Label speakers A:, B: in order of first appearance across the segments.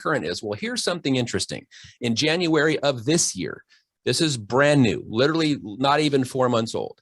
A: current is. Well, here's something interesting. In January of this year, this is brand new, literally not even 4 months old.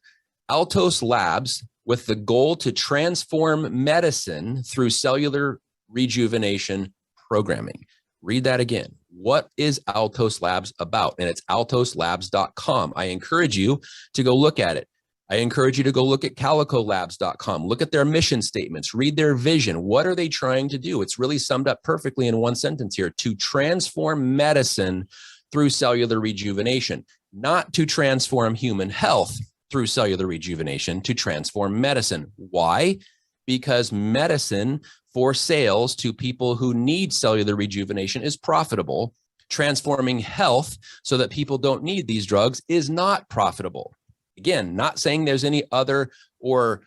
A: Altos Labs, with the goal to transform medicine through cellular rejuvenation programming. Read that again. What is Altos Labs about? And it's altoslabs.com. I encourage you to go look at it. I encourage you to go look at calicolabs.com. Look at their mission statements. Read their vision. What are they trying to do? It's really summed up perfectly in one sentence here: to transform medicine through cellular rejuvenation, not to transform human health through cellular rejuvenation, to transform medicine. Why? Because medicine for sales to people who need cellular rejuvenation is profitable. Transforming health so that people don't need these drugs is not profitable. Again, not saying there's any other or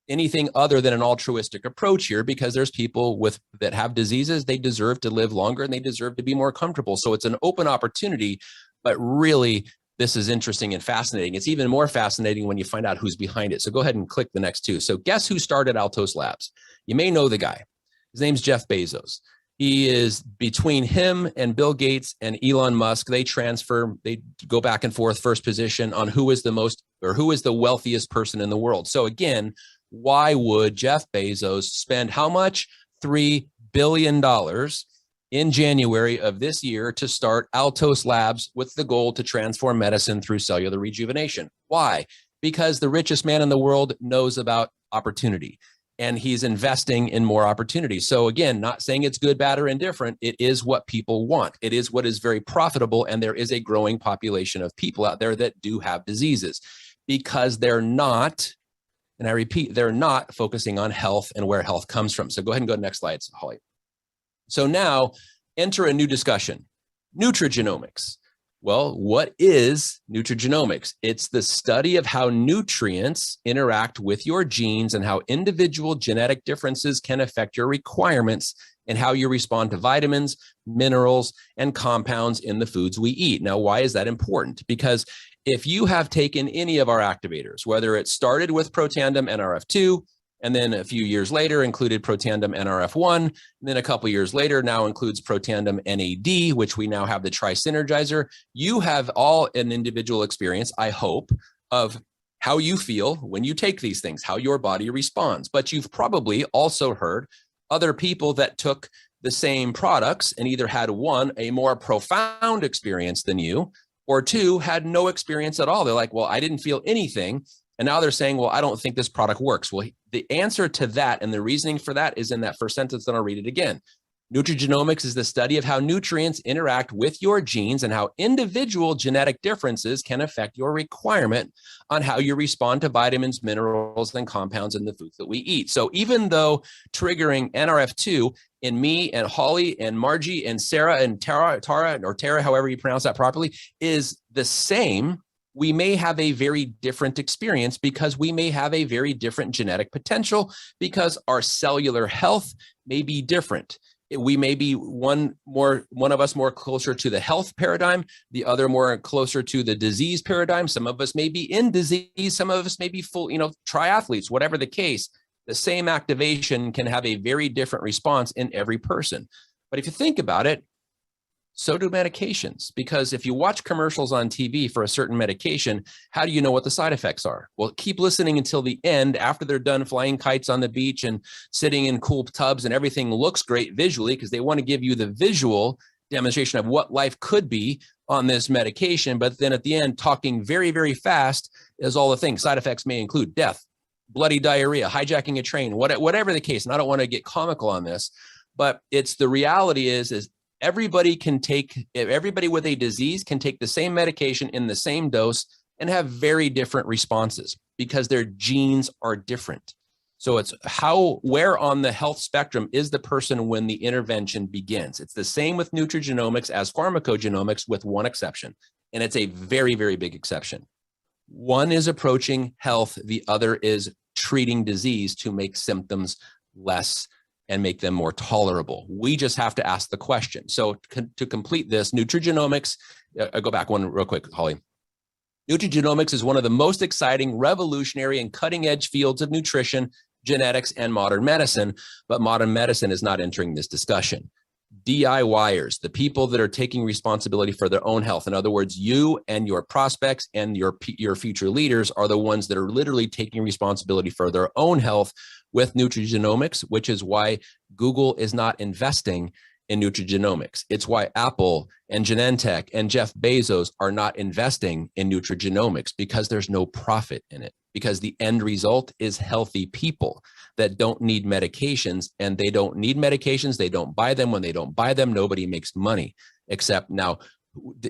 A: anything other than an altruistic approach here, because there's people that have diseases, they deserve to live longer and they deserve to be more comfortable. So it's an open opportunity, but really this is interesting and fascinating. It's even more fascinating when you find out who's behind it. So go ahead and click the next two. So guess who started Altos Labs? You may know the guy. His name's Jeff Bezos. He is between him and Bill Gates and Elon Musk. They go back and forth first position on who is the wealthiest person in the world. So again, why would Jeff Bezos spend how much? $3 billion in January of this year to start Altos Labs with the goal to transform medicine through cellular rejuvenation? Why? Because the richest man in the world knows about opportunity, and he's investing in more opportunities. So again, not saying it's good, bad, or indifferent. It is what people want. It is what is very profitable, and there is a growing population of people out there that do have diseases because they're not, and I repeat, they're not focusing on health and where health comes from. So go ahead and go to the next slide, Holly. So now enter a new discussion, nutrigenomics. Well, what is nutrigenomics? It's the study of how nutrients interact with your genes and how individual genetic differences can affect your requirements and how you respond to vitamins, minerals, and compounds in the foods we eat. Now, why is that important? Because if you have taken any of our activators, whether it started with Protandim NRF2, and then a few years later included Protandim NRF1, and then a couple years later now includes Protandim NAD, which we now have the Tri-Synergizer. You have all an individual experience, I hope, of how you feel when you take these things, how your body responds. But you've probably also heard other people that took the same products and either had one, a more profound experience than you, or two, had no experience at all. They're like, well, I didn't feel anything. And now they're saying, well, I don't think this product works. Well, the answer to that and the reasoning for that is in that first sentence, and I'll read it again. Nutrigenomics is the study of how nutrients interact with your genes and how individual genetic differences can affect your requirement on how you respond to vitamins, minerals, and compounds in the foods that we eat. So even though triggering NRF2 in me and Holly and Margie and Sarah and Tara, however you pronounce that properly, is the same, we may have a very different experience because we may have a very different genetic potential because our cellular health may be different. We may be one of us more closer to the health paradigm, the other more closer to the disease paradigm. Some of us may be in disease, some of us may be full, triathletes, whatever the case. The same activation can have a very different response in every person. But if you think about it, so do medications, because if you watch commercials on TV for a certain medication, how do you know what the side effects are? Well, keep listening until the end after they're done flying kites on the beach and sitting in cool tubs and everything looks great visually because they want to give you the visual demonstration of what life could be on this medication. But then at the end, talking very, very fast is all the things. Side effects may include death, bloody diarrhea, hijacking a train, whatever the case. And I don't want to get comical on this, but it's the reality is everybody with a disease can take the same medication in the same dose and have very different responses because their genes are different. So it's where on the health spectrum is the person when the intervention begins. It's the same with nutrigenomics as pharmacogenomics with one exception. And it's a very, very big exception. One is approaching health. The other is treating disease to make symptoms less and make them more tolerable. We just have to ask the question. So to complete this, nutrigenomics, I'll go back one real quick, Holly. Nutrigenomics is one of the most exciting, revolutionary, and cutting-edge fields of nutrition, genetics, and modern medicine, but modern medicine is not entering this discussion. DIYers, the people that are taking responsibility for their own health. In other words, you and your prospects and your future leaders are the ones that are literally taking responsibility for their own health with nutrigenomics, which is why Google is not investing in nutrigenomics. It's why Apple and Genentech and Jeff Bezos are not investing in nutrigenomics, because there's no profit in it, because the end result is healthy people that don't need medications, and they don't need medications. They don't buy them. When they don't buy them, nobody makes money, except now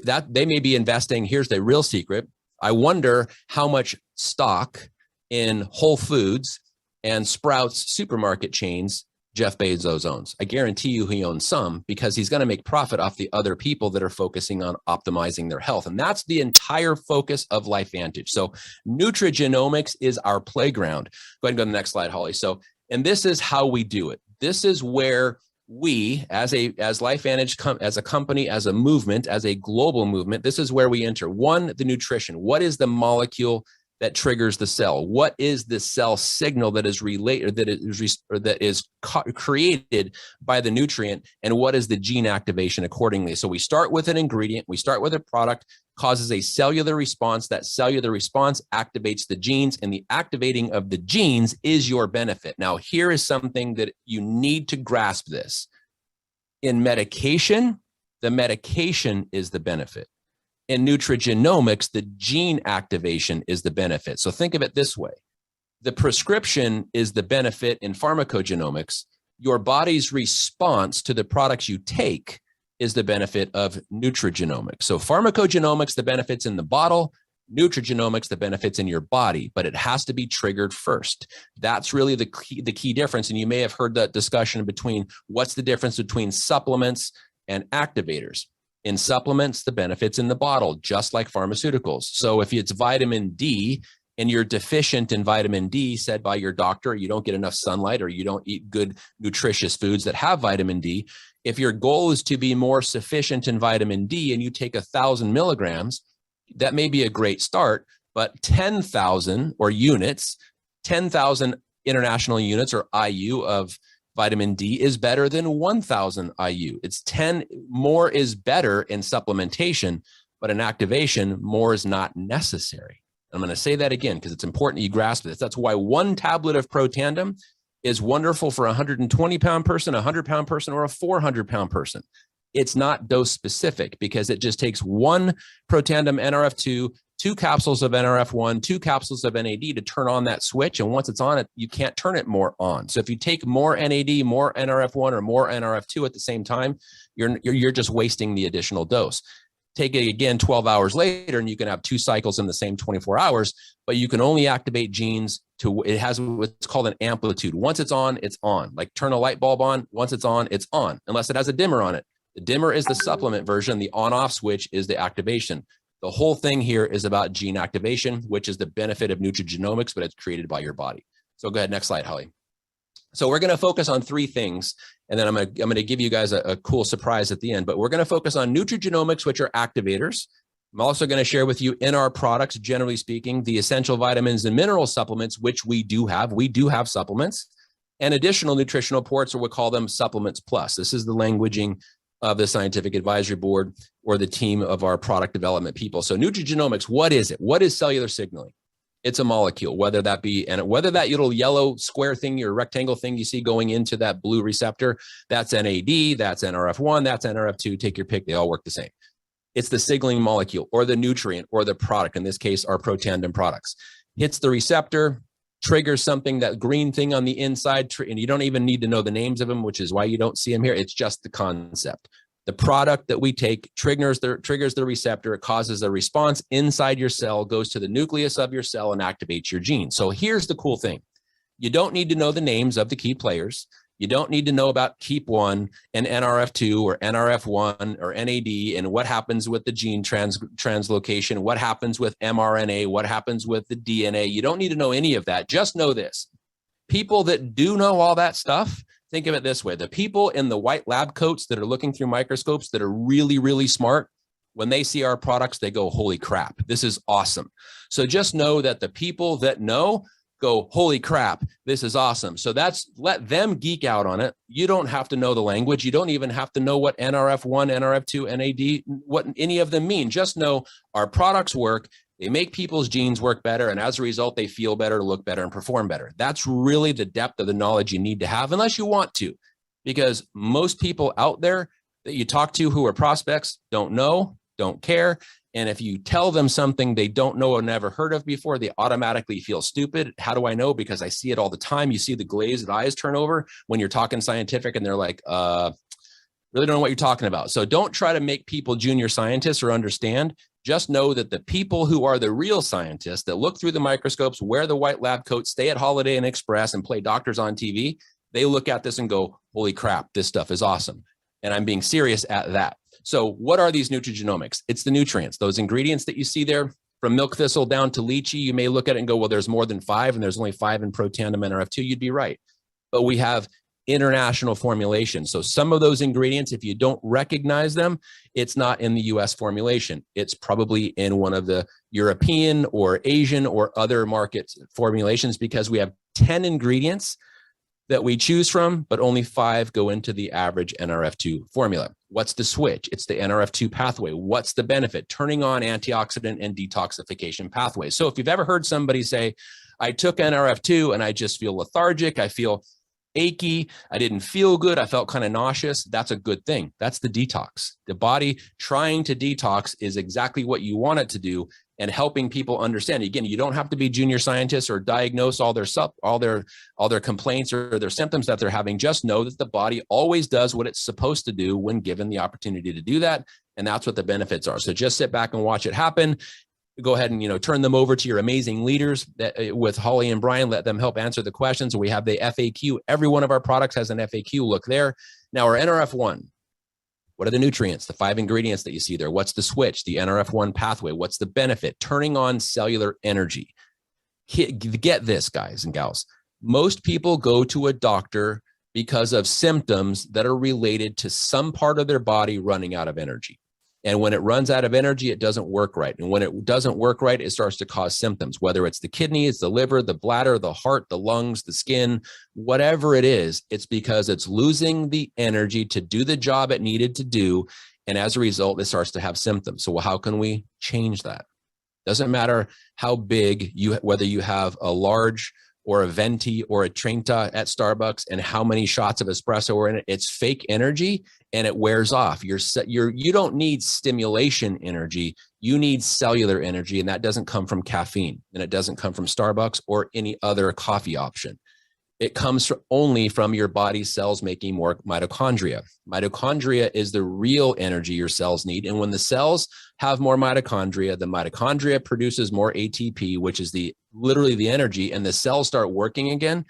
A: that they may be investing. Here's the real secret. I wonder how much stock in Whole Foods and Sprouts supermarket chains Jeff Bezos owns. I guarantee you he owns some, because he's going to make profit off the other people that are focusing on optimizing their health. And that's the entire focus of LifeVantage. So nutrigenomics is our playground. Go ahead and go to the next slide, Holly. So, and this is how we do it. This is where we, as LifeVantage, as a company, as a movement, as a global movement, this is where we enter. One, the nutrition. What is the molecule that triggers the cell? What is the cell signal that is related, that is created by the nutrient, and what is the gene activation accordingly? So we start with an ingredient, we start with a product, causes a cellular response. That cellular response activates the genes, and the activating of the genes is your benefit. Now, here is something that you need to grasp this. In medication, the medication is the benefit. In nutrigenomics, the gene activation is the benefit. So think of it this way. The prescription is the benefit in pharmacogenomics. Your body's response to the products you take is the benefit of nutrigenomics. So pharmacogenomics, the benefits in the bottle. Nutrigenomics, the benefits in your body, but it has to be triggered first. That's really the key difference. And you may have heard that discussion between what's the difference between supplements and activators. In supplements, the benefits in the bottle, just like pharmaceuticals. So if it's vitamin D and you're deficient in vitamin D, said by your doctor, you don't get enough sunlight or you don't eat good nutritious foods that have vitamin D. If your goal is to be more sufficient in vitamin D and you take 1,000 milligrams, that may be a great start, but 10,000 or units, 10,000 international units or IU of vitamin D is better than 1,000 IU. It's 10 more is better in supplementation, but in activation, more is not necessary. I'm going to say that again because it's important you grasp this. That's why one tablet of Protandim is wonderful for a 120-pound person, a 100-pound person, or a 400-pound person. It's not dose specific because it just takes one Protandim NRF2, 2 capsules of NRF1, 2 capsules of NAD to turn on that switch. And once it's on it, you can't turn it more on. So if you take more NAD, more NRF1, or more NRF2 at the same time, you're just wasting the additional dose. Take it again 12 hours later, and you can have 2 cycles in the same 24 hours, but you can only activate genes to, it has what's called an amplitude. Once it's on, it's on. Like turn a light bulb on, once it's on, unless it has a dimmer on it. The dimmer is the supplement version. The on-off switch is the activation. The whole thing here is about gene activation, which is the benefit of nutrigenomics, but it's created by your body. So go ahead, next slide, Holly. So we're going to focus on 3 things, and then I'm going to give you guys a cool surprise at the end. But we're going to focus on nutrigenomics, which are activators. I'm also going to share with you in our products, generally speaking, the essential vitamins and mineral supplements, which we do have. We do have supplements, and additional nutritional ports, or we call them supplements plus. This is the languaging of the scientific advisory board or the team of our product development people. So nutrigenomics, what is it? What is cellular signaling? It's a molecule, whether that be, and whether that little yellow square thing or rectangle thing you see going into that blue receptor, that's NAD, that's NRF1, that's NRF2, take your pick, they all work the same. It's the signaling molecule or the nutrient or the product, in this case, our Protandim products. Hits the receptor, triggers something, that green thing on the inside, and you don't even need to know the names of them, which is why you don't see them here. It's just the concept. The product that we take triggers the receptor. It causes a response inside your cell, goes to the nucleus of your cell, and activates your gene. So here's the cool thing. You don't need to know the names of the key players. You don't need to know about KEAP1 and NRF2 or NRF1 or NAD and what happens with the gene translocation, what happens with mRNA, what happens with the DNA. You don't need to know any of that. Just know this. People that do know all that stuff, think of it this way. The people in the white lab coats that are looking through microscopes that are really, really smart, when they see our products, they go, holy crap, this is awesome. So just know that the people that know go, holy crap, this is awesome. So let them geek out on it. You don't have to know the language. You don't even have to know what NRF1, NRF2, NAD, what any of them mean. Just know our products work. They make people's genes work better. And as a result, they feel better, look better, and perform better. That's really the depth of the knowledge you need to have, unless you want to, because most people out there that you talk to who are prospects don't know, don't care. And if you tell them something they don't know or never heard of before, they automatically feel stupid. How do I know? Because I see it all the time. You see the glazed eyes turn over when you're talking scientific and they're like, really don't know what you're talking about. So don't try to make people junior scientists or understand. Just know that the people who are the real scientists that look through the microscopes, wear the white lab coats, stay at Holiday Inn Express and play doctors on TV, they look at this and go, holy crap, this stuff is awesome. And I'm being serious at that. So what are these nutrigenomics? It's the nutrients, those ingredients that you see there from milk thistle down to lychee. You may look at it and go, well, there's more than 5 and there's only 5 in Protandim NRF2. You'd be right. But we have international formulation. So some of those ingredients, if you don't recognize them, it's not in the US formulation. It's probably in one of the European or Asian or other market formulations, because we have 10 ingredients that we choose from, but only 5 go into the average NRF2 formula. What's the switch? It's the NRF2 pathway. What's the benefit? Turning on antioxidant and detoxification pathways. So if you've ever heard somebody say, I took NRF2 and I just feel lethargic, I feel achy, I didn't feel good, I felt kind of nauseous, that's a good thing. That's the detox. The body trying to detox is exactly what you want it to do, and helping people understand. Again, you don't have to be junior scientists or diagnose all their complaints or their symptoms that they're having. Just know that the body always does what it's supposed to do when given the opportunity to do that, and that's what the benefits are. So just sit back and watch it happen. Go ahead and turn them over to your amazing leaders with Holly and Brian. Let them help answer the questions. We have the FAQ. Every one of our products has an FAQ. Look there. Now our NRF1. What are the nutrients, the 5 ingredients that you see there? What's the switch, the NRF1 pathway? What's the benefit? Turning on cellular energy. Get this, guys and gals. Most people go to a doctor because of symptoms that are related to some part of their body running out of energy. And when it runs out of energy, it doesn't work right. And when it doesn't work right, it starts to cause symptoms, whether it's the kidney, it's the liver, the bladder, the heart, the lungs, the skin, whatever it is, it's because it's losing the energy to do the job it needed to do. And as a result, it starts to have symptoms. So how can we change that? Doesn't matter how big whether you have a large or a venti or a Trenta at Starbucks and how many shots of espresso are in it. It's fake energy and it wears off. You don't need stimulation energy. You need cellular energy, and that doesn't come from caffeine, and it doesn't come from Starbucks or any other coffee option. It comes only from your body cells making more mitochondria. Mitochondria is the real energy your cells need. And when the cells have more mitochondria, the mitochondria produces more ATP, which is literally the energy, and the cells start working again.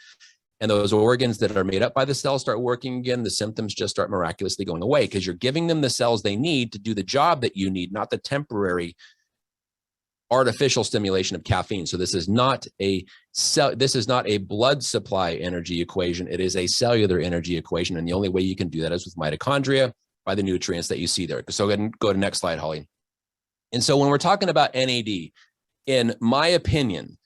A: And those organs that are made up by the cells start working again. The symptoms just start miraculously going away because you're giving them the cells they need to do the job that you need, not the temporary artificial stimulation of caffeine. So this is not a blood supply energy equation. It is a cellular energy equation. And the only way you can do that is with mitochondria by the nutrients that you see there. So go ahead and go to the next slide, Holly. And so when we're talking about NAD, in my opinion,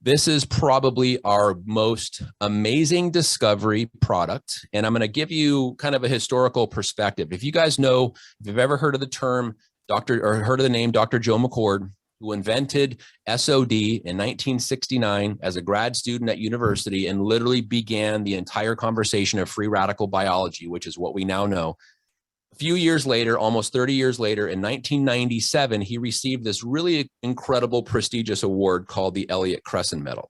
A: this is probably our most amazing discovery product. And I'm going to give you kind of a historical perspective. If you guys know, if you've ever heard of the term heard of the name Dr. Joe McCord, who invented SOD in 1969 as a grad student at university and literally began the entire conversation of free radical biology, which is what we now know. A few years later, almost 30 years later, in 1997, he received this really incredible, prestigious award called the Elliott Crescent Medal.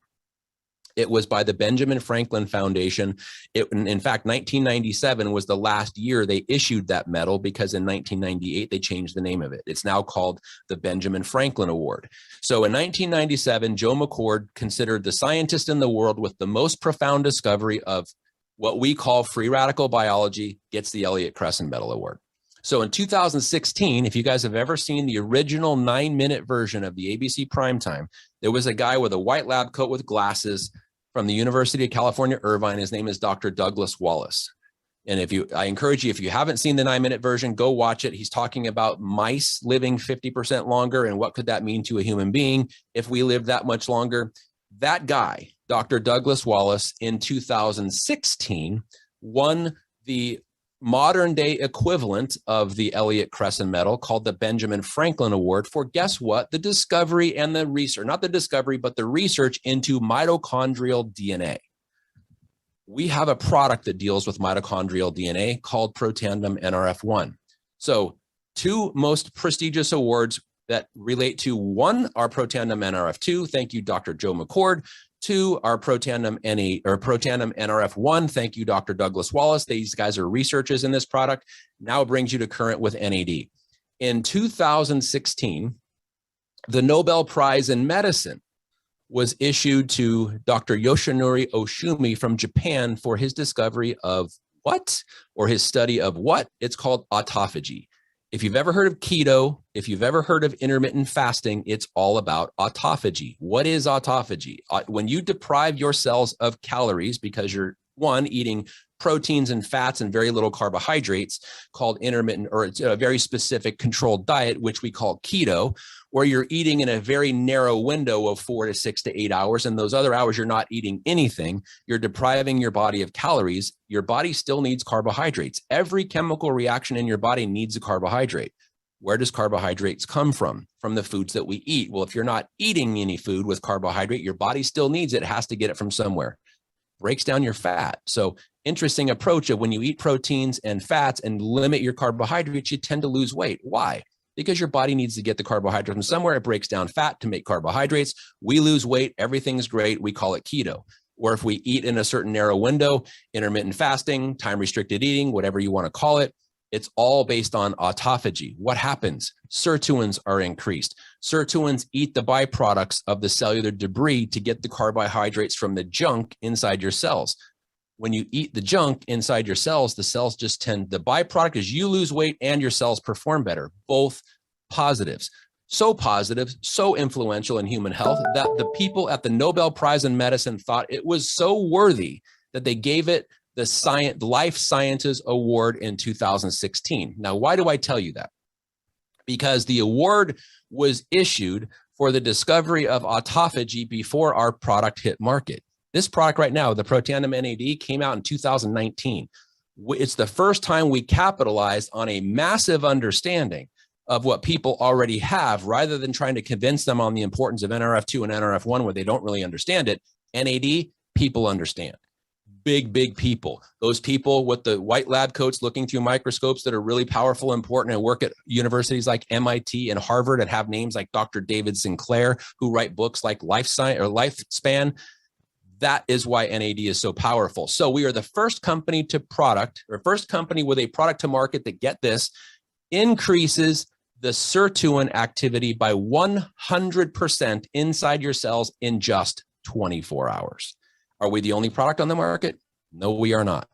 A: It was by the Benjamin Franklin Foundation. In fact, 1997 was the last year they issued that medal because in 1998, they changed the name of it. It's now called the Benjamin Franklin Award. So in 1997, Joe McCord, considered the scientist in the world with the most profound discovery of what we call free radical biology, gets the Elliott Crescent Medal Award. So in 2016, if you guys have ever seen the original 9-minute version of the ABC Primetime, there was a guy with a white lab coat with glasses from the University of California, Irvine. His name is Dr. Douglas Wallace. And I encourage you, if you haven't seen the 9-minute version, go watch it. He's talking about mice living 50% longer and what could that mean to a human being if we live that much longer. That guy Dr. Douglas Wallace in 2016 won the modern day equivalent of the Elliott Crescent Medal called the Benjamin Franklin Award for, guess what? The discovery and the research, not the discovery, but the research into mitochondrial DNA. We have a product that deals with mitochondrial DNA called Protandim NRF1. So two most prestigious awards that relate to: one, our Protandim NRF2. Thank you, Dr. Joe McCord. Two, our Protandim NRF1. Thank you, Dr. Douglas Wallace. These guys are researchers in this product. Now it brings you to current with NAD. In 2016, the Nobel Prize in Medicine was issued to Dr. Yoshinori Oshumi from Japan for his discovery of what? Or his study of what? It's called autophagy. If you've ever heard of keto, if you've ever heard of intermittent fasting, it's all about autophagy. What is autophagy? When you deprive your cells of calories because you're, one, eating proteins and fats and very little carbohydrates, called intermittent, or it's a very specific controlled diet, which we call keto, where you're eating in a very narrow window of 4 to 6 to 8 hours. And those other hours, you're not eating anything. You're depriving your body of calories. Your body still needs carbohydrates. Every chemical reaction in your body needs a carbohydrate. Where does carbohydrates come from? From the foods that we eat. Well, if you're not eating any food with carbohydrate, your body still needs it. It has to get it from somewhere. Breaks down your fat. So interesting approach of when you eat proteins and fats and limit your carbohydrates, you tend to lose weight. Why? Because your body needs to get the carbohydrate from somewhere. It breaks down fat to make carbohydrates. We lose weight. Everything's great. We call it keto. Or if we eat in a certain narrow window, intermittent fasting, time-restricted eating, whatever you want to call it, it's all based on autophagy. What happens? Sirtuins are increased. Sirtuins eat the byproducts of the cellular debris to get the carbohydrates from the junk inside your cells. When you eat the junk inside your cells, the cells just tend, the byproduct is you lose weight and your cells perform better, both positives. So positive, so influential in human health that the people at the Nobel Prize in Medicine thought it was so worthy that they gave it the Life Sciences Award in 2016. Now, why do I tell you that? Because the award was issued for the discovery of autophagy before our product hit market. This product right now, the Protandim NAD, came out in 2019. It's the first time we capitalized on a massive understanding of what people already have, rather than trying to convince them on the importance of NRF2 and NRF1 where they don't really understand it. NAD, people understand. Big people. Those people with the white lab coats looking through microscopes that are really powerful, important, and work at universities like MIT and Harvard and have names like Dr. David Sinclair, who write books like Lifespan. That is why NAD is so powerful. So we are the first company with a product to market that, get this, increases the sirtuin activity by 100% inside your cells in just 24 hours. Are we the only product on the market? No, we are not.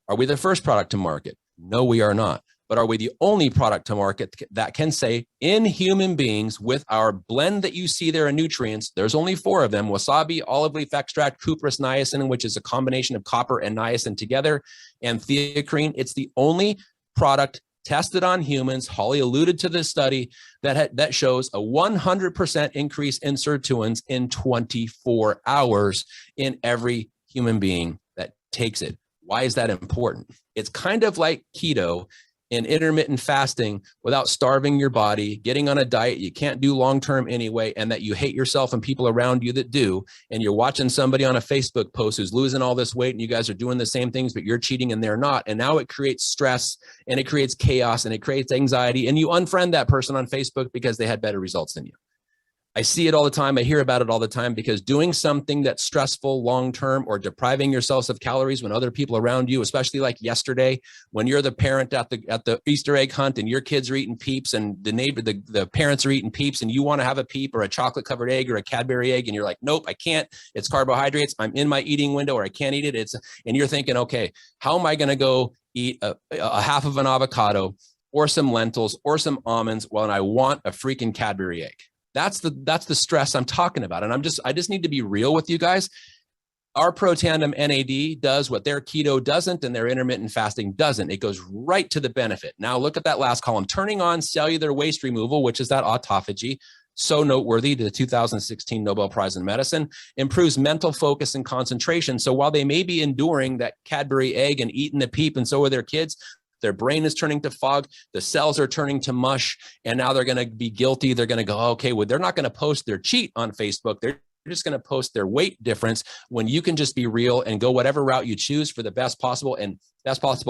A: Are we the first product to market? No, we are not. But are we the only product to market that can say, in human beings, with our blend that you see there in nutrients, there's only 4 of them: wasabi, olive leaf extract, cuprous, niacin, which is a combination of copper and niacin together, and theacrine. It's the only product tested on humans. Holly alluded to this study that shows a 100% increase in sirtuins in 24 hours in every human being that takes it. Why is that important? It's kind of like keto and intermittent fasting without starving your body, getting on a diet you can't do long-term anyway, and that you hate yourself and people around you that do, and you're watching somebody on a Facebook post who's losing all this weight and you guys are doing the same things, but you're cheating and they're not. And now it creates stress and it creates chaos and it creates anxiety, and you unfriend that person on Facebook because they had better results than you. I see it all the time. I hear about it all the time, because doing something that's stressful long-term, or depriving yourselves of calories when other people around you, especially like yesterday, when you're the parent at the Easter egg hunt and your kids are eating Peeps and the parents are eating Peeps, and you want to have a Peep or a chocolate covered egg or a Cadbury egg, and you're like, nope, I can't. It's carbohydrates. I'm in my eating window, or I can't eat it. And you're thinking, okay, how am I going to go eat a half of an avocado or some lentils or some almonds when I want a freaking Cadbury egg? That's the stress I'm talking about. And I just need to be real with you guys. Our Protandim NAD does what their keto doesn't and their intermittent fasting doesn't. It goes right to the benefit. Now look at that last column, turning on cellular waste removal, which is that autophagy, so noteworthy, the 2016 Nobel Prize in Medicine, improves mental focus and concentration. So while they may be enduring that Cadbury egg and eating the peep, and so are their kids, their brain is turning to fog, the cells are turning to mush, and now they're going to be guilty. They're going to go, okay, well, they're not going to post their cheat on Facebook. They're just going to post their weight difference, when you can just be real and go whatever route you choose for the best possible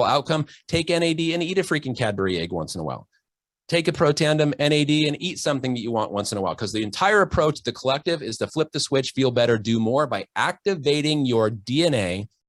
A: outcome. Take NAD and eat a freaking Cadbury egg once in a while. Take a Protandim, NAD, and eat something that you want once in a while, because the entire approach, the collective, is to flip the switch, feel better, do more by activating your DNA